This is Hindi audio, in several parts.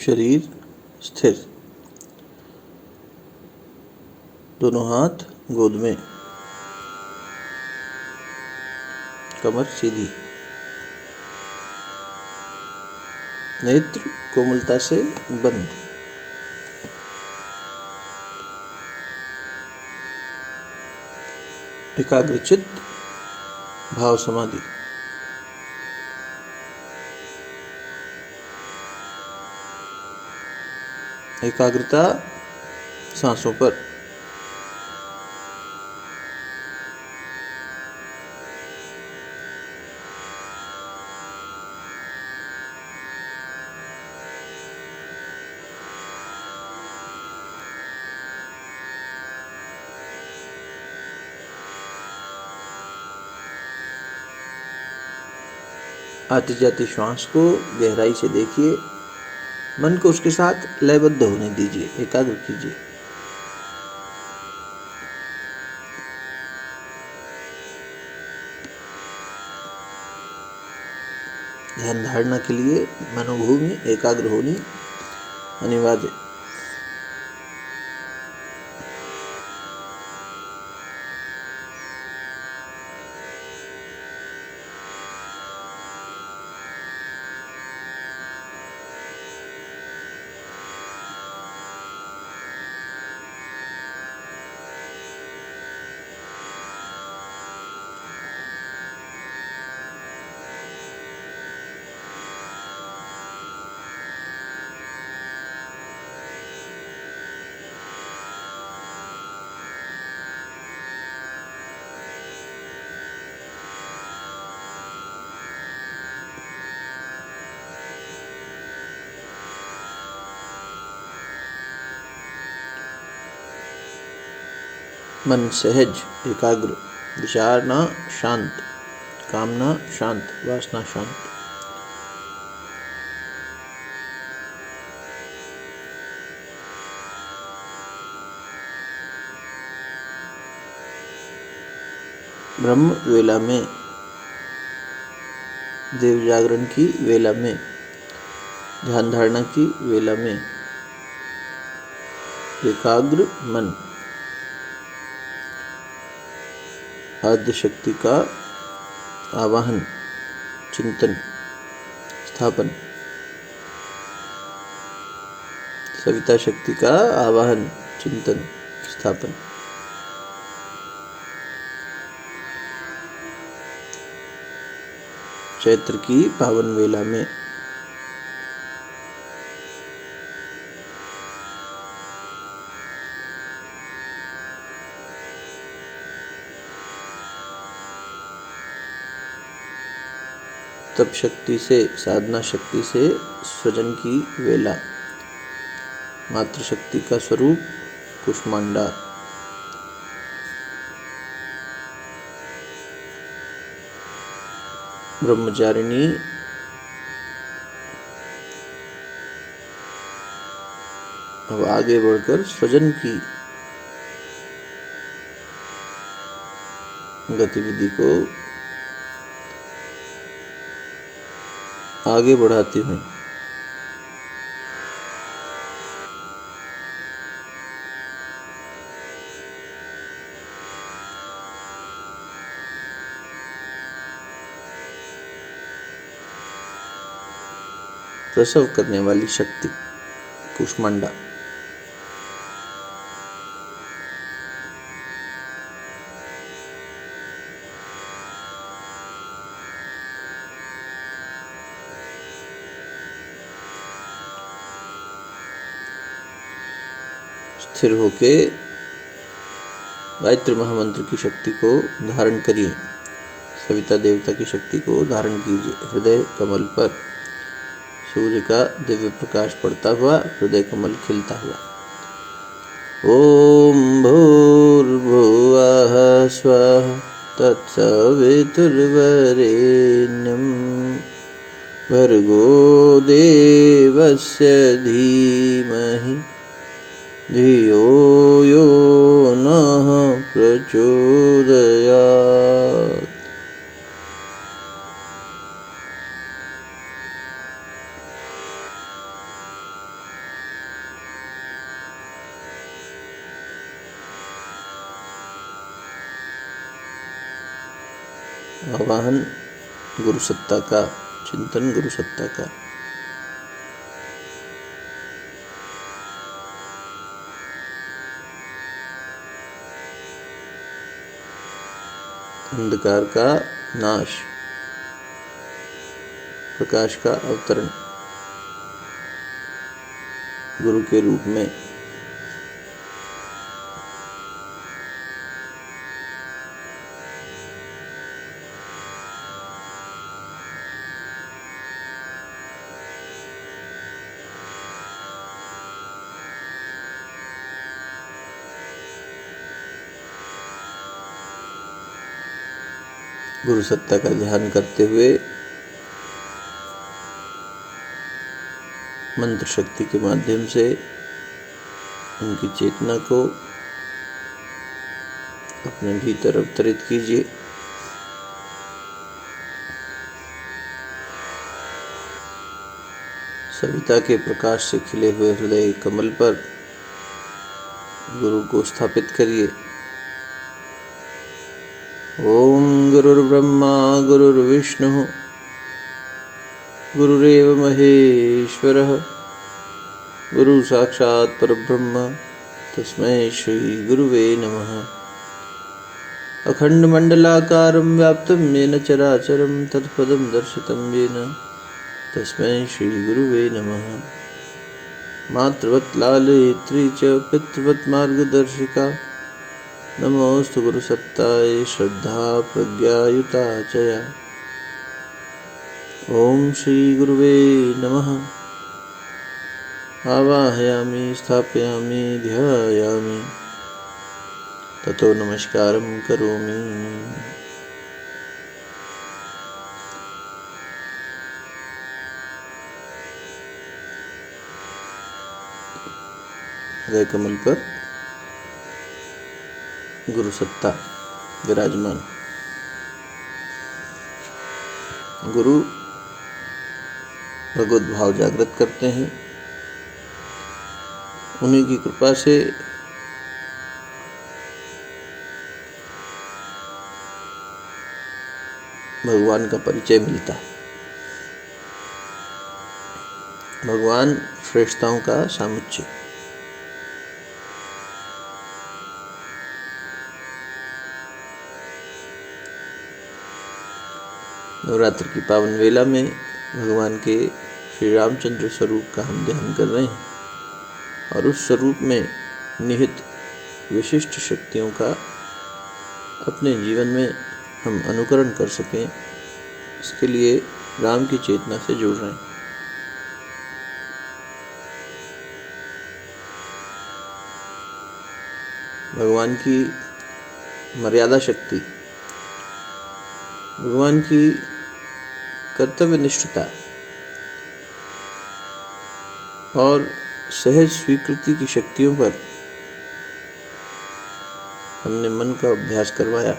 शरीर स्थिर, दोनों हाथ गोद में, कमर सीधी, नेत्र कोमलता से बंद। एकाग्रचित्त भाव समाधि। एकाग्रता सांसों पर। आती जाती श्वास को गहराई से देखिए, मन को उसके साथ लयबद्ध होने दीजिए, एकाग्र कीजिए। ध्यान धारणा के लिए मनोभूमि एकाग्र होनी अनिवार्य। मन सहज एकाग्र, विचारना शांत, कामना शांत, वासना शांत। ब्रह्म वेला में, देव जागरण की वेला में, ध्यान धारणा की वेला में एकाग्र मन आद्य शक्ति का आवाहन, चिंतन, स्थापन। सविता शक्ति का आवाहन, चिंतन, स्थापन। चैत्र की पावन वेला में तप शक्ति से, साधना शक्ति से स्वजन की वेला, मातृशक्ति का स्वरूप कुष्मांडा। ब्रह्मचारिणी अब आगे बढ़कर स्वजन की गतिविधि को आगे बढ़ाती हुई प्रसव करने वाली शक्ति कुष्मांडा। स्थिर होके गायत्री महामंत्र की शक्ति को धारण करिए। सविता देवता की शक्ति को धारण कीजिए। हृदय कमल पर सूर्य का दिव्य प्रकाश पड़ता हुआ हृदय कमल खिलता हुआ। ओम भूर्भुवः स्वः तत्सवितुर्वरेण्यं भर्गो देवस्य धीमहि धियो यो नः प्रचोदयात्। आवाहन गुरु सत्ता का, चिंतन गुरु सत्ता का। अंधकार का नाश, प्रकाश का अवतरण गुरु के रूप में। गुरु सत्ता का ध्यान करते हुए मंत्र शक्ति के माध्यम से उनकी चेतना को अपने भीतर अवतरित कीजिए। सविता के प्रकाश से खिले हुए हृदय कमल पर गुरु को स्थापित करिए। ओम गुरुर्ब्रह्मा गुरुर्विष्णु गुरुरेव महेश्वरः गुरु साक्षात् परब्रह्म तस्मै श्री गुरुवे नमः। अखंडमंडलाकारं व्याप्तं येन चराचरं तत्पदं दर्शितं येन तस्मै श्री गुरुवे नमः। मातृवत् लालयित्री च पितृवत् मार्गदर्शिका नमोस्तु गुरुसत्ताय श्रद्धा प्रज्ञायुता च या। ओम श्री गुरुवे नमः। आवाहयामि स्थापयामि ध्यायामि ततो नमस्कारं करोमि। हृदय कमल पर गुरु सत्ता विराजमान। गुरु भगवत भाव जागृत करते हैं। उन्हीं की कृपा से भगवान का परिचय मिलता है। भगवान श्रेष्ठताओं का सामुच्चय। नवरात्र की पावन वेला में भगवान के श्री रामचंद्र स्वरूप का हम ध्यान कर रहे हैं और उस स्वरूप में निहित विशिष्ट शक्तियों का अपने जीवन में हम अनुकरण कर सकें, इसके लिए राम की चेतना से जुड़ रहे हैं। भगवान की मर्यादा शक्ति, भगवान की कर्तव्य निष्ठता और सहज स्वीकृति की शक्तियों पर हमने मन का अभ्यास करवाया।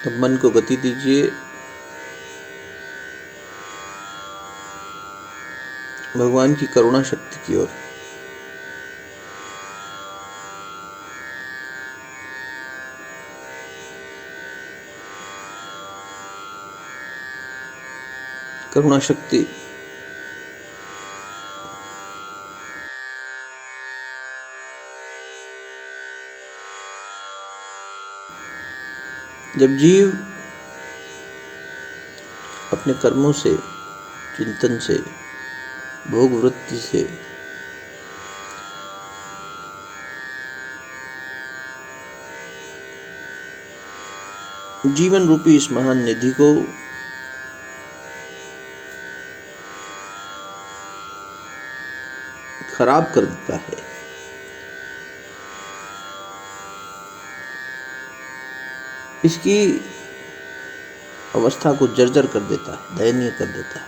अब मन को गति दीजिए। भगवान की करुणा शक्ति की ओर। करुणा शक्ति जब जीव अपने कर्मों से, चिंतन से, भोग वृत्ति से जीवन रूपी इस महान निधि को खराब कर देता है, इसकी अवस्था को जर्जर कर देता है, दयनीय कर देता है।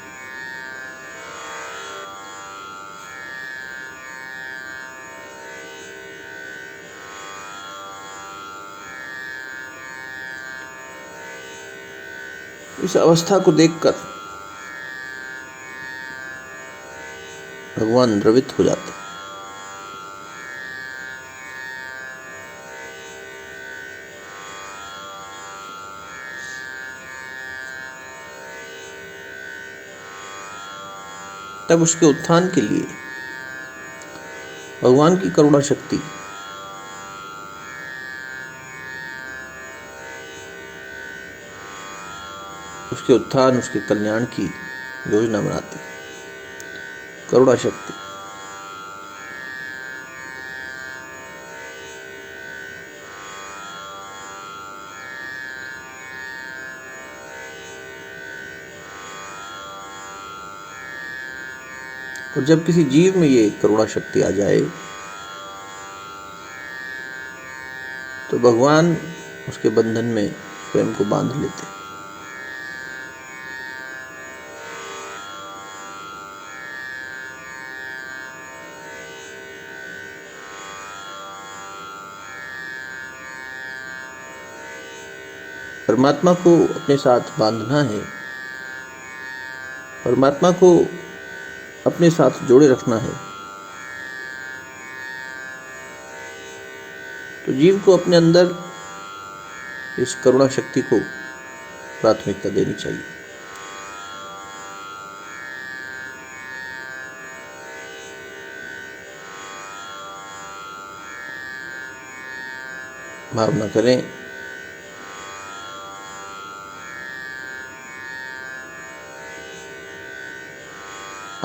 इस अवस्था को देखकर भगवान द्रवित हो जाते हैं। तब उसके उत्थान के लिए भगवान की करुणा शक्ति उसके उत्थान, उसके कल्याण की योजना बनाती। करुणा शक्ति और जब किसी जीव में ये करुणा शक्ति आ जाए तो भगवान उसके बंधन में स्वयं को बांध लेते। परमात्मा को अपने साथ बांधना है, परमात्मा को अपने साथ जोड़े रखना है, तो जीव को अपने अंदर इस करुणा शक्ति को प्राथमिकता देनी चाहिए। भावना करें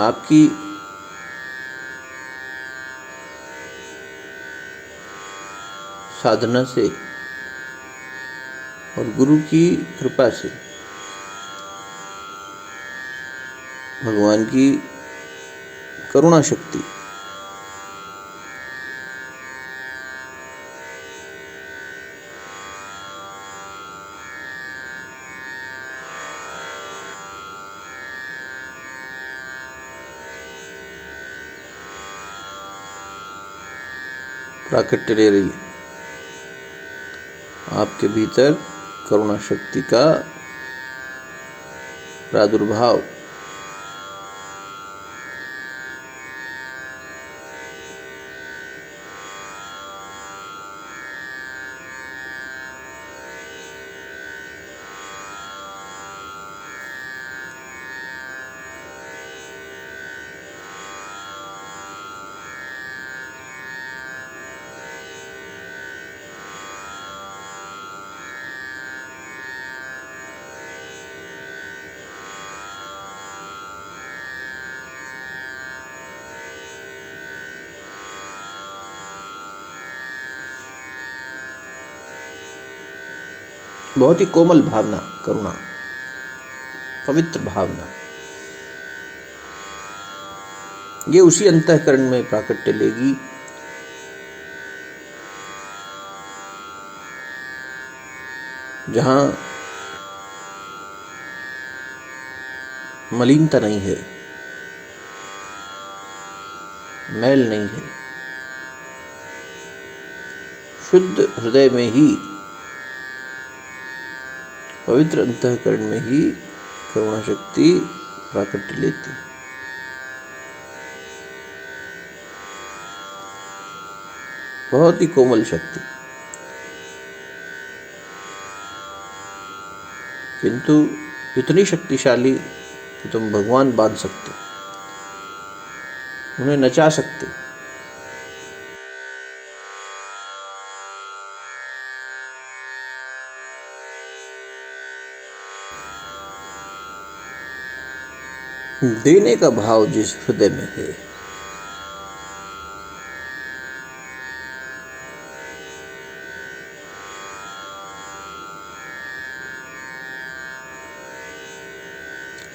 आपकी साधना से और गुरु की कृपा से भगवान की करुणा शक्ति प्राकट्य ले रही है। आपके भीतर करुणा शक्ति का प्रादुर्भाव बहुत ही कोमल भावना, करुणा, पवित्र भावना, ये उसी अंतःकरण में प्राकट्य लेगी जहां मलिनता नहीं है, मैल नहीं है। शुद्ध हृदय में ही, पवित्र अंतःकरण में ही करुणा शक्ति प्राकट्य लेती। बहुत ही कोमल शक्ति, किंतु इतनी शक्तिशाली कि तुम भगवान बांध सकते, उन्हें नचा सकते। देने का भाव जिस हृदय में है,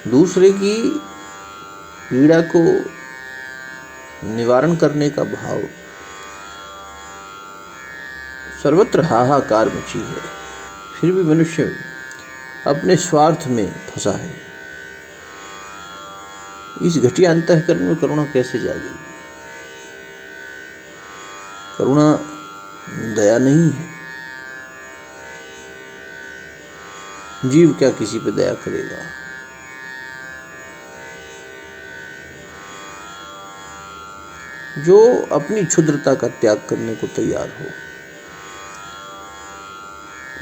दूसरे की पीड़ा को निवारण करने का भाव, सर्वत्र हाहाकार मची है, फिर भी मनुष्य अपने स्वार्थ में फंसा है। इस घटिया अंतःकरण में करुणा कैसे जाएगी? करुणा दया नहीं है। जीव क्या किसी पे दया करेगा? जो अपनी क्षुद्रता का त्याग करने को तैयार हो,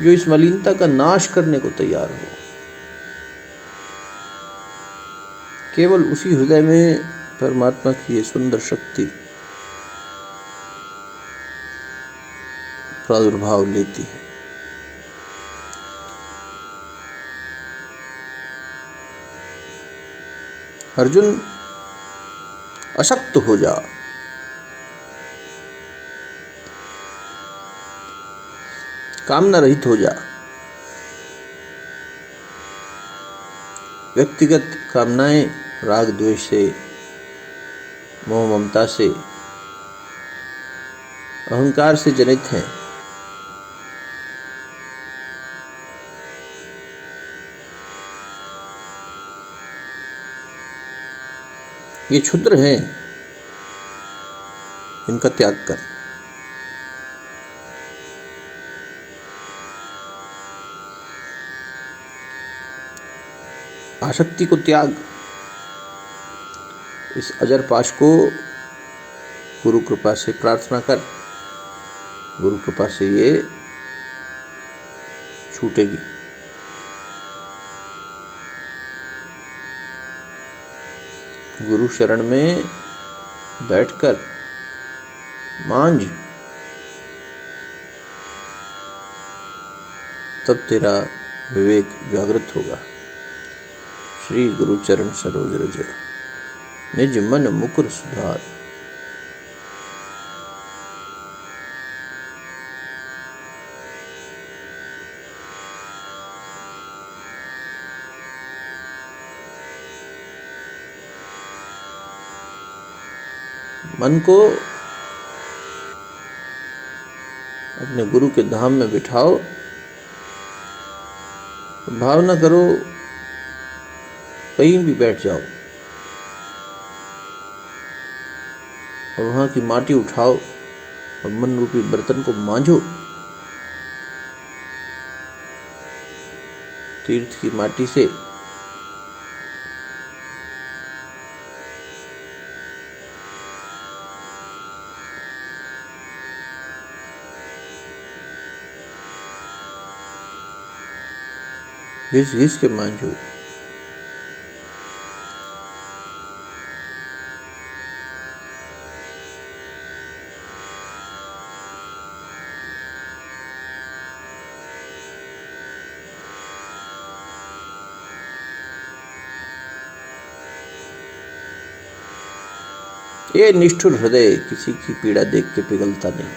जो इस मलिनता का नाश करने को तैयार हो, केवल उसी हृदय में परमात्मा की ये सुंदर शक्ति प्रादुर्भाव लेती है। अर्जुन, अशक्त हो जा, कामना रहित हो जा। व्यक्तिगत कामनाएं राग द्वेष से, मोह ममता से, अहंकार से जनित हैं। ये क्षुद्र हैं, इनका त्याग कर। आसक्ति को त्याग। इस अजर पाश को गुरु कृपा से प्रार्थना कर, गुरु कृपा से ये छूटेगी। गुरु शरण में बैठकर मांझ, तब तेरा विवेक जागृत होगा। श्री गुरु चरण सरोज रज, निज मन मुकुर सुधार। मन को अपने गुरु के धाम में बिठाओ। भावना करो कहीं भी बैठ जाओ और वहां की माटी उठाओ और मन रूपी बर्तन को मांझो। तीर्थ की माटी से घिस घिस के मांझो। ये निष्ठुर हृदय किसी की पीड़ा देख के पिघलता नहीं।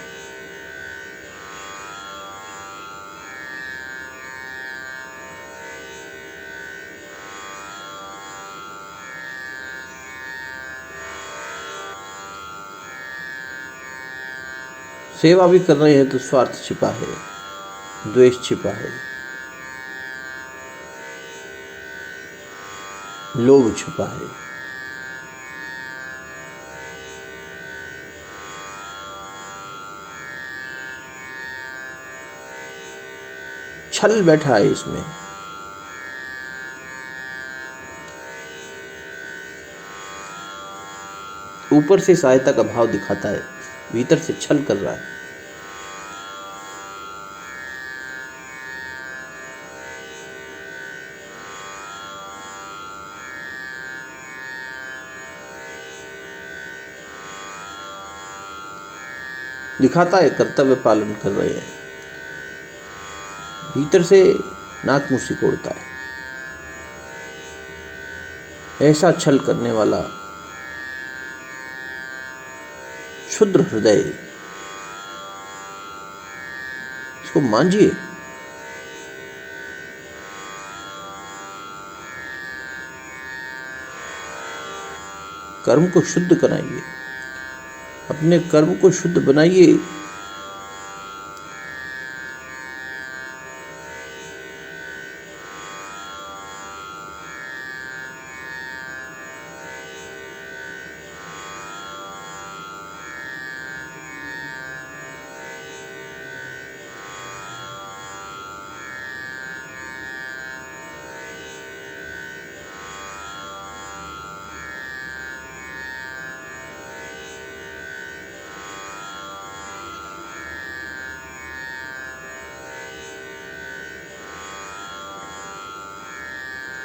सेवा भी कर रहे हैं तो स्वार्थ छिपा है, द्वेष छिपा है, लोभ छिपा है। छल बैठा है इसमें। ऊपर से सहायता का भाव दिखाता है, भीतर से छल कर रहा है। दिखाता है कर्तव्य पालन कर रहे हैं, भीतर से नाक मुंह सिकोड़ता है। ऐसा छल करने वाला क्षुद्र हृदय, इसको मांझिए। कर्म को शुद्ध कराइए, अपने कर्म को शुद्ध बनाइए।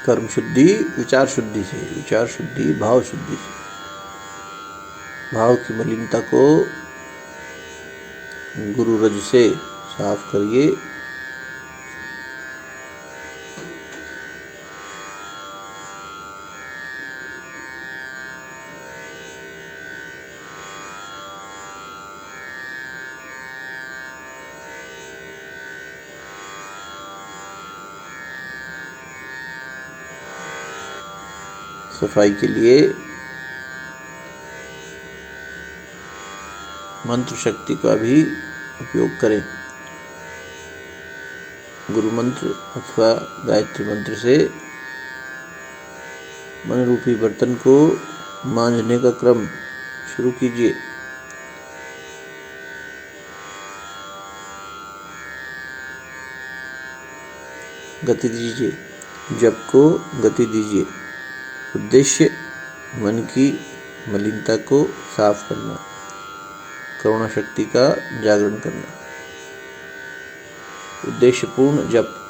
कर्म शुद्धि विचार शुद्धि से, विचार शुद्धि भाव शुद्धि से। भाव की मलिनता को गुरु रज से साफ करिए। सफाई के लिए मंत्र शक्ति का भी उपयोग करें। गुरु मंत्र अथवा गायत्री मंत्र से मन रूपी बर्तन को मांजने का क्रम शुरू कीजिए। गति दीजिए, जप को गति दीजिए। उद्देश्य मन की मलिनता को साफ करना, करुणा शक्ति का जागरण करना। उद्देश्यपूर्ण जप।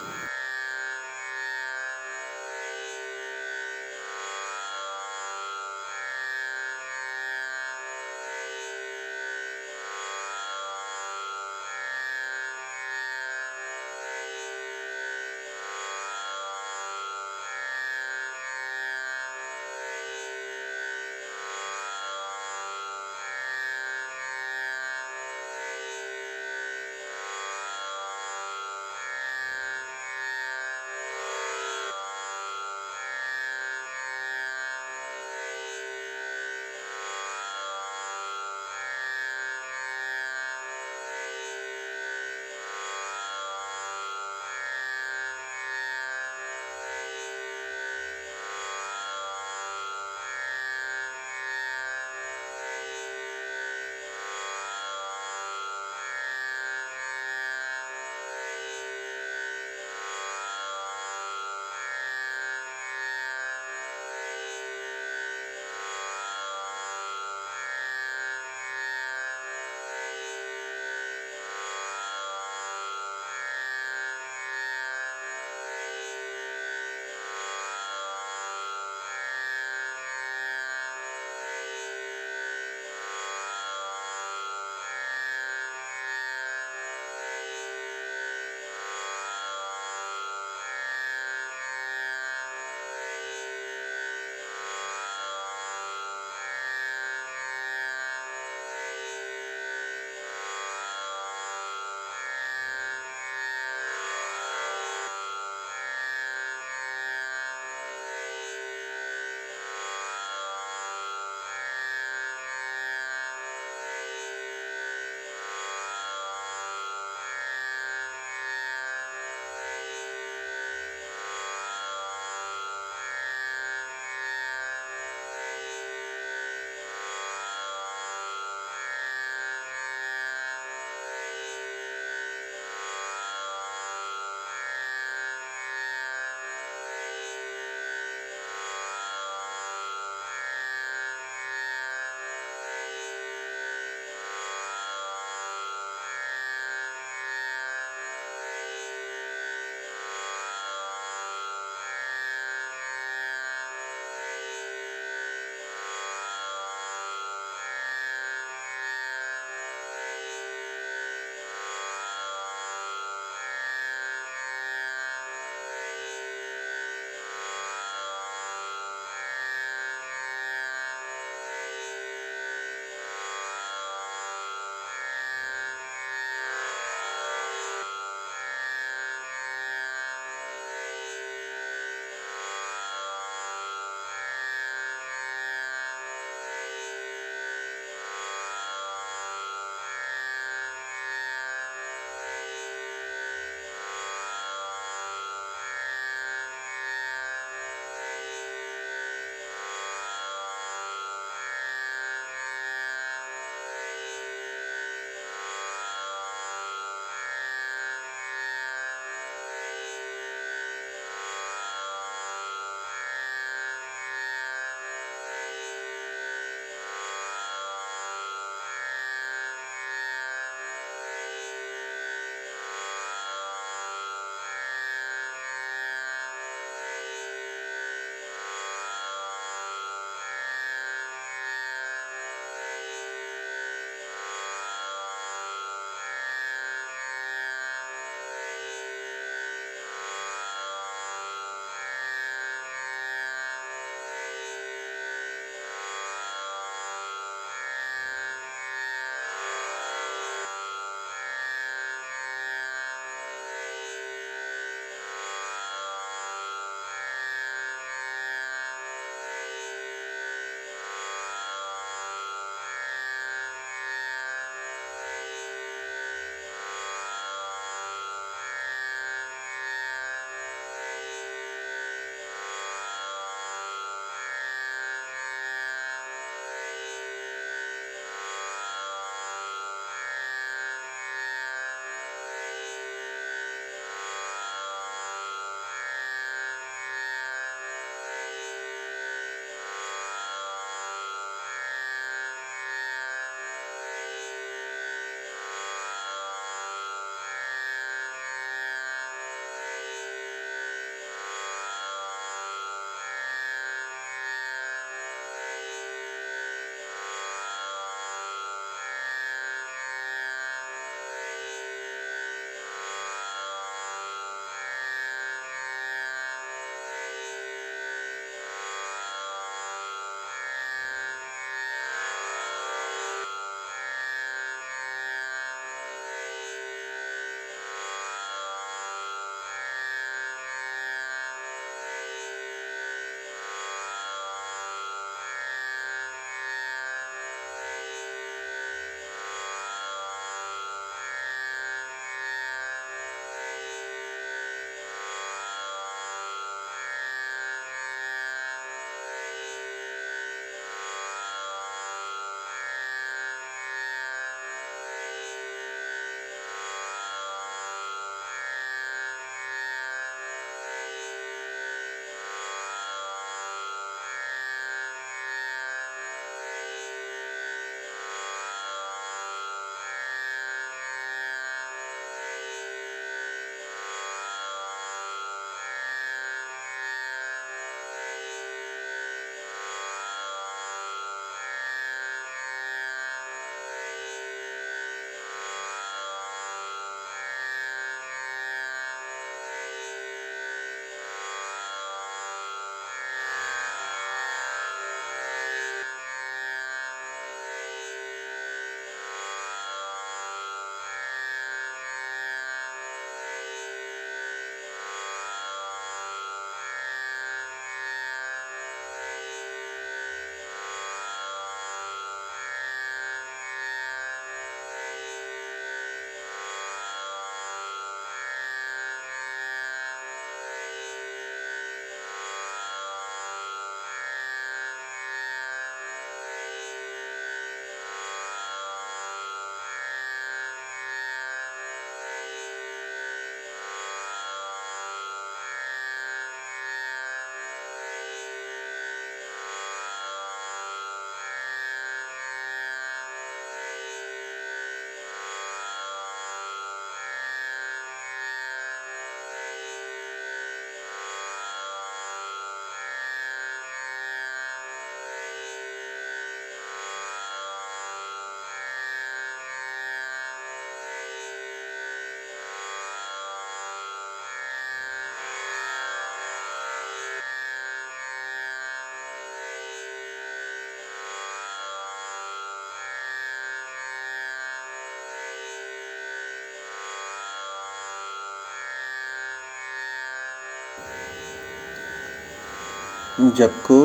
जप को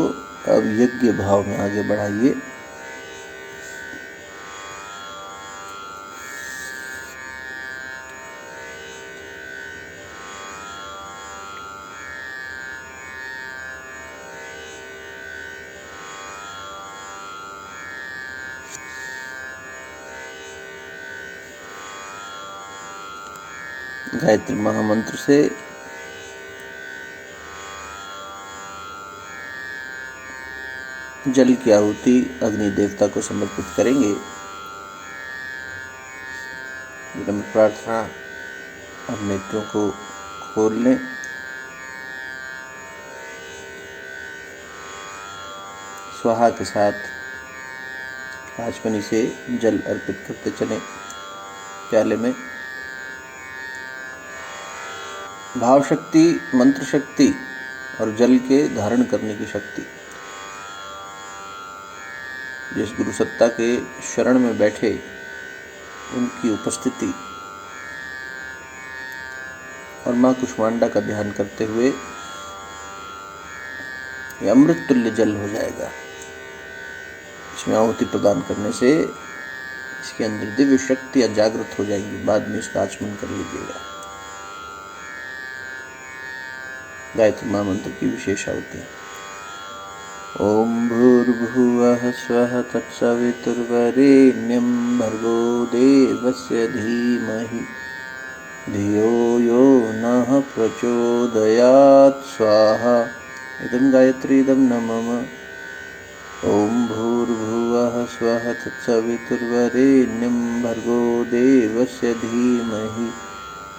अब यज्ञ भाव में आगे बढ़ाइए। गायत्री महामंत्र से जल की आहुति अग्नि देवता को समर्पित करेंगे। विनम्र प्रार्थना, अब नेत्रों को खोल लें। स्वाहा के साथ आचमनी से जल अर्पित करते चलें प्याले में। भाव शक्ति, मंत्र शक्ति और जल के धारण करने की शक्ति जिस गुरु सत्ता के शरण में बैठे उनकी उपस्थिति और माँ कुष्मांडा का ध्यान करते हुए ये अमृत तुल्य जल हो जाएगा। इसमें आहुति प्रदान करने से इसके अंदर दिव्य शक्तियाँ जागृत हो जाएंगी। बाद में इसका आचमन कर लीजिएगा। गायत्री महामंत्र की विशेष आहुति। ओम भूर्भुवः स्वः तत्सवितुर्वरेण्यं भर्गो देवस्य धीमहि धियो यो नः प्रचोदयात् स्वाहा। इदं गायत्री इदं न मम। ओम भूर्भुवः स्वः तत्सवितुर्वरेण्यं भर्गो देवस्य धीमहि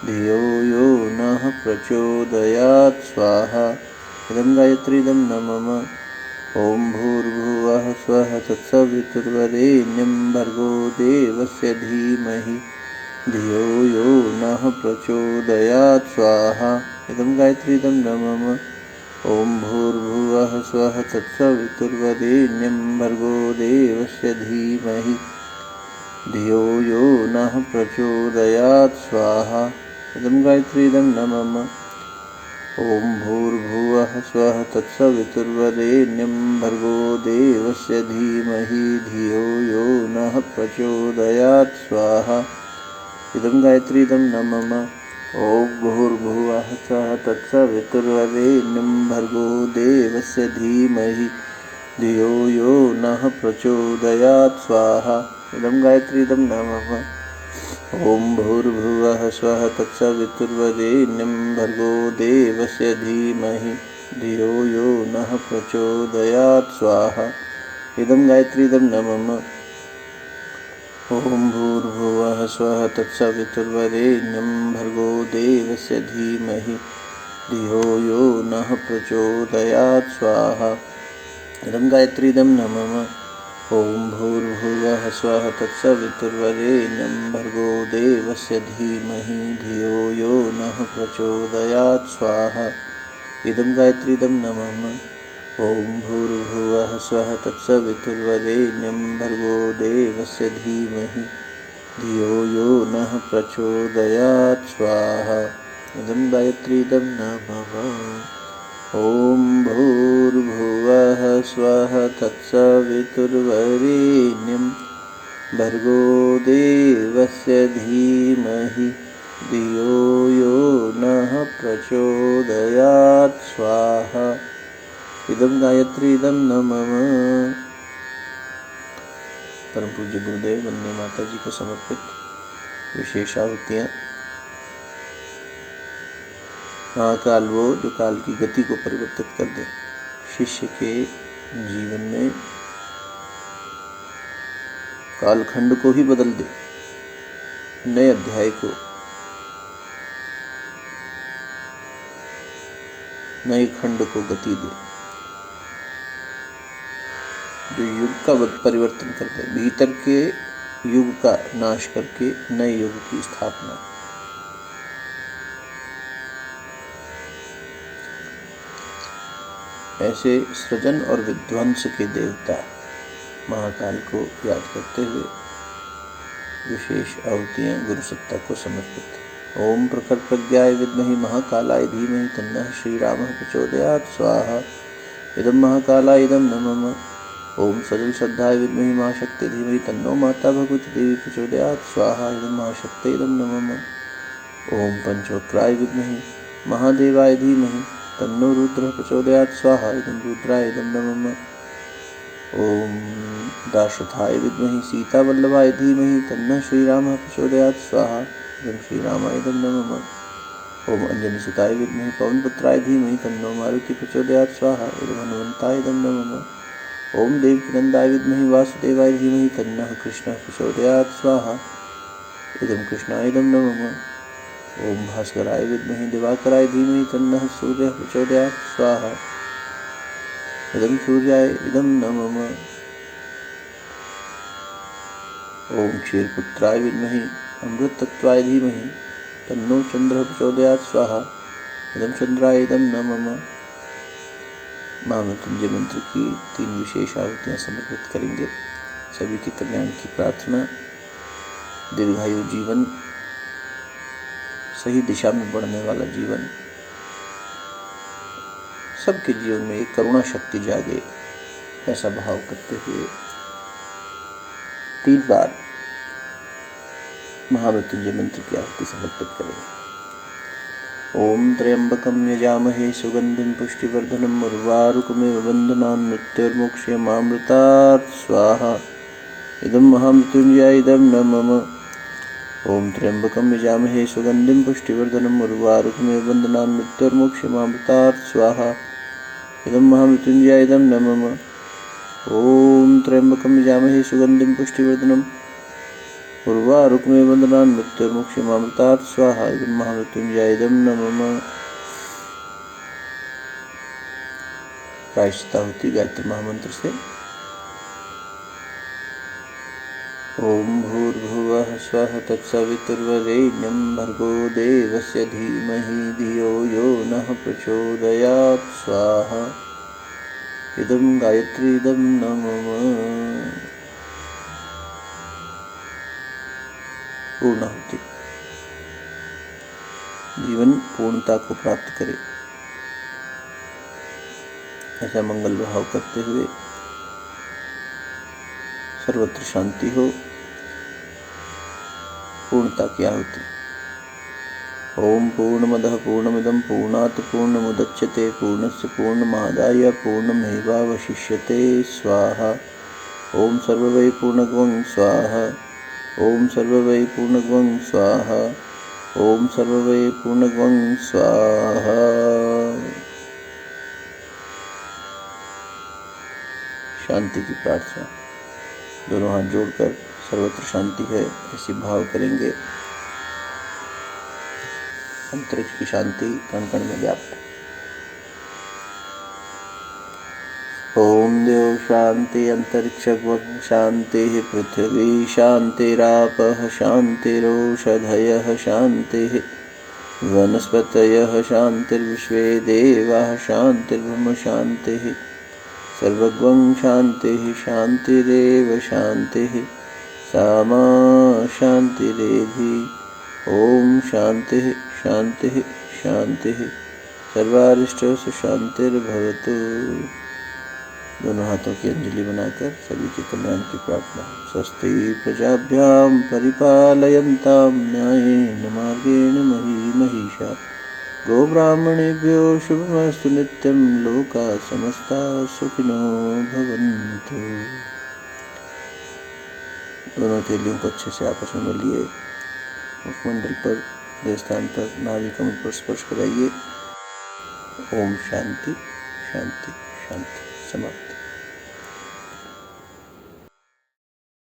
धियो यो नः प्रचोदयात् स्वाहा। इदं गायत्री इदं न मम। ओम भूर्भुवः स्वः तत्सवितुर्वरेण्यं भर्गो देवस्य धीमहि धियो यो नः प्रचोदयात् स्वाहा। इदं गायत्री इदं न मम। ओम भूर्भुवः स्वः तत्सवितुर्वरेण्यं भर्गो देवस्य धीमहि धियो यो नः प्रचोदयात् स्वाहा। इदं गायत्री इदं न मम। ओम भूर्भुवः स्वः तत्सवितुर्वरेण्यं भर्गो देवस्य धीमहि धियो यो नः प्रचोदयात् स्वाहा। इदं गायत्री इदं न मम। ओम भूर्भुवः स्वः तत्सवितुर्वरेण्यं भर्गो देवस्य धीमहि धियो यो नः प्रचोदयात् स्वाहा। इदं गायत्री इदं न मम। ओम भूर्भुवः स्वः तत्सवितुर्वरेण्यं भर्गो देवस्य धीमहि धियो यो नः प्रचोदयात् स्वाहा। इदं गायत्री इदं न मम। ओम भूर्भुवः स्वः तत्सवितुर्वरेण्यं भर्गो देवस्य धीमहि धियो यो नः प्रचोदयात् स्वाहा। इदं गायत्री इदं न मम। ओम भूर्भुवः स्वः तत्सवितुर्वरेण्यं भर्गो देवस्य धीमहि धियो यो नः प्रचोदयात् स्वाहा। इदं गायत्री इदं न मम। ओम भूर्भुवः स्वः तत्सवितुर्वरेण्यं भर्गो देवस्य धीमहि धियो यो नः प्रचोदयात् स्वाहा। इदं गायत्री इदं न मम। ओम भूर्भुवः स्वः तत्सवितुर्वरेण्यं भर्गो देवस्य धीमहि धियो यो नः प्रचोदयात् स्वाहा। इदं गायत्री इदं न मम। परम पूज्य गुरुदेव वंदे माता जी को समर्पित विशेष आहुतियाँ। महाकाल वो जो काल की गति को परिवर्तित कर दे, शिष्य के जीवन में कालखंड को ही बदल दे, नए अध्याय को, नए खंड को गति दे, जो युग का परिवर्तन कर दे, भीतर के युग का नाश करके नए युग की स्थापना। ऐसे सृजन और विध्वंस के देवता महाकाल को याद करते हुए विशेष आहुतियाँ गुरु सत्ता को समर्पित। ओम प्रखर प्रज्ञाय विद्महि महाकालाय धीमहि तन्नः श्रीरामः प्रचोदयात् स्वाहा। इदं महाकालाय इदं न मम। ओम सजलश्रद्धाय विद्महे महाशक्ति धीमहि तन्नो माता भगवती देवी प्रचोदयात् स्वाहा। इदं महाशक्ति इदं न मम। ओम पंचवक्राय विद्महे महादेवाय धीमहि तन्नो रुद्रः प्रचोदयात् स्वाहा। इदं रुद्राय इदं न मम। ओम दाशरथाय विद्महे सीतावल्लभाय धीमहि तन्नः श्रीरामः प्रचोदयात् स्वाहा। इदं श्रीरामाय इदं न मम। ओम अंजनीसुताय विद्महे पवनपुत्राय धीमहि तन्नो मारुति प्रचोदयात् स्वाहा। इदं हनुमन्ताय इदं न मम। ओम देवकीनंदाय विद्महे वासुदेवाय धीमहि तन्नः कृष्णः प्रचोदयात् स्वाहा। इदं कृष्णाय इदं न मम। ओम भास्कराय विद्महे दिवाकराय धीमहि तन्नः सूर्यः प्रचोदयात् स्वाहा। इदं सूर्याय इदं न मम। ओम क्षीरपुत्राय विद्महे अमृततत्त्वाय धीमहि तन्नो चंद्रः प्रचोदयात् स्वाहा। इदं चंद्राय इदं न मम। महामृत्युंजय मंत्र की 3 विशेष आहुतियाँ समर्पित करेंगे। सभी के कल्याण की प्रार्थना, दीर्घायु जीवन, सही दिशा में बढ़ने वाला जीवन, सबके जीवन में एक करुणा शक्ति जागे, ऐसा भाव करते हुए 3 बार महामृत्युंजय मंत्र की आहुति समर्पित करेंगे। ओम त्र्यंबकं यजामहे सुगंधिं पुष्टिवर्धनम् उर्वारुकमिव बन्धनान् मृत्योर्मुक्षयमामृतात् स्वाहा। इदं महामृत्युंजय इदं न मम। ओम त्र्यंबकं यजामहे सुगंधिं पुष्टिवर्धनम् उर्वारुकमिव बन्धनान् मृत्योर्मुक्षयमामृतात् स्वाहा। इदं महामृत्युंजय इदं न मम। ओम त्र्यंबकं यजामहे सुगंधिं पुष्टिवर्धनम् उर्वारुकमिव बन्धनान् मृत्योर्मुक्षयमामृतात् स्वाहा। इदं महामृत्युंजय इदं न मम। प्रायश्चित्ताहुति गायत्री महामंत्र से। ओम भूर्भुवः स्वः तत्सवितुर्वरेण्यं भर्गो देवस्य धीमहि धियो यो नः प्रचोदयात् स्वाहा। इदं गायत्री इदं न मम। पूर्णाहुति। जीवन पूर्णता को प्राप्त करे, ऐसा मंगल भाव करते हुए सर्वत्र शांति हो। पूर्णता की आहुति। ओम पूर्णमदः पूर्णमिदं पूर्णात् पूर्णमुदच्यते पूर्णस्य पूर्णमादाय पूर्णमेवावशिष्यते स्वाहा। ओम सर्ववै पूर्णगं स्वाहा। ओम सर्ववै पूर्णगं स्वाहा। ओम सर्ववै पूर्णगं स्वाहा। शांति की प्रार्थना। दोनों हाथ जोड़कर सर्वत्र शांति है ऐसी भाव करेंगे। अंतरिक्ष की शांति कण कण में व्याप्त। ओम देव शांति अंतरिक्ष शांति पृथ्वी शांतिरापः शांतिरोषधयः शांतिः वनस्पतयः शांतिर्विश्वे देवाः शांतिर्ब्रह्म शांतिः सर्वगं शांतिः शांतिरेव शांतिः सामा शांतिरेधि। ओम शांतिः शांतिः शांतिः सर्वारिष्टस्य शांतिर्भवतु। दोनों हाथों की अंजलि बनाकर सभी के कल्याण की प्रार्थना। स्वस्ति प्रजाभ्यां परिपालयन्तां न्यायेन मार्गेण महिषा गोब्राह्मणेभ्यो शुभमस्तु नित्यं लोकाः समस्ताः सुखिनो भवन्तु। दोनों तेलियों को अच्छे से आपस में मलिए। मुखमंडल पर, देवस्थान पर, नाभि कमल पर स्पर्श कराइए। ओम शांति शांति शांति। समाप्त।